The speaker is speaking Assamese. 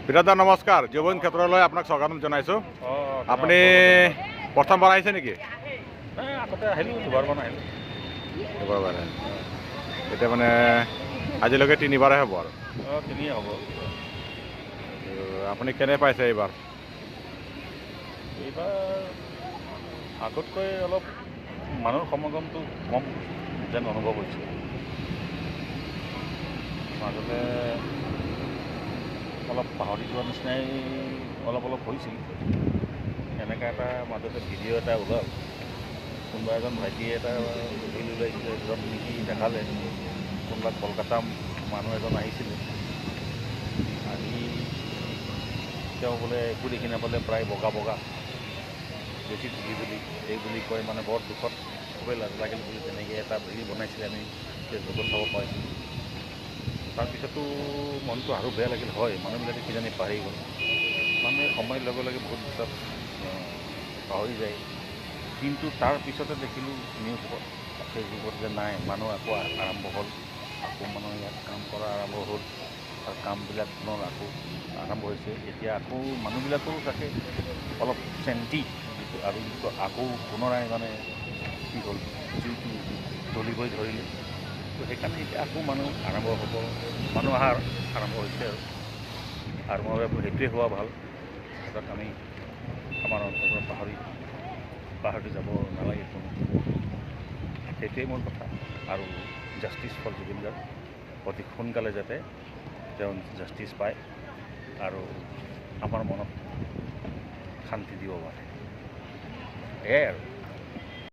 বিৰাদাৰ নমস্কাৰ। যৌৱন ক্ষেত্ৰলৈ আপোনাক স্বাগতম জনাইছোঁ। আপুনি প্ৰথমবাৰ আহিছে নেকি? আগতে আহিলোঁ, দুবাৰমান আহিলোঁ। দুবাৰবাৰ এতিয়া মানে আজিলৈকে তিনিবাৰে হ'ব আৰু। তিনিয়ে হ'ব। আপুনি কেনে পাইছে এইবাৰ? এইবাৰ আগতকৈ অলপ মানুহৰ সমাগমটো কম যেন অনুভৱ হৈছে। মাজতে অলপ পাহৰি যোৱা নিচিনাই অলপ হৈছিল। এনেকৈ এটা মাজতে ভিডিঅ' এটা ওলাল, কোনোবা এজন ভাইটিয়ে এটা ৰীল ওলাইছিলে, য'ত নেকি দেখালে কোনোবা কলকাতা মানুহ এজন আহিছিলে, আহি তেওঁ বোলে একো দেখি নাপালে, প্ৰায় বগা বেছি ধূলি এই বুলি কয়, মানে বৰ দুখত খুবেই লাজ লাগিল বুলি তেনেকৈ এটা ৰীল বনাইছিলে, আমি ফেচবুকত চাব পাইছিলোঁ। তাৰপিছতো মনটো আৰু বেয়া লাগিল, হয় মানুহবিলাকে কিজানি পাহৰি গ'ল। মানুহে সময়ৰ লগে লগে বহুত পিছত পাহৰি যায়। কিন্তু তাৰ পিছতে দেখিলোঁ নিউজত, ফেচবুকত যে নাই, মানুহ আকৌ আৰম্ভ হ'ল, আকৌ মানুহে ইয়াত কাম কৰা আৰম্ভ হ'ল, আৰু কামবিলাক পুনৰ আকৌ আৰম্ভ হৈছে। এতিয়া আকৌ মানুহবিলাকৰো চাগে অলপ চেন্টি, আৰু আকৌ পুনৰাই মানে কি হ'ল, জুইটো জ্বলিবই ধৰিলে। তো সেইকাৰণে এতিয়া আকৌ মানুহ আৰম্ভ হ'ব, মানুহ অহা আৰম্ভ হৈছে আৰু মই ভাবোঁ সেইটোৱে হোৱা ভাল। তাত আমি আমাৰ অঞ্চলৰ পাহৰি যাব নালাগে কোনো, সেইটোৱে মোৰ কথা। আৰু জাষ্টিছ ফৰ জুবিন গাৰ্গ, অতি সোনকালে যাতে তেওঁ জাষ্টিছ পায় আৰু আমাৰ মনত শান্তি দিব পাৰে, এয়াই আৰু।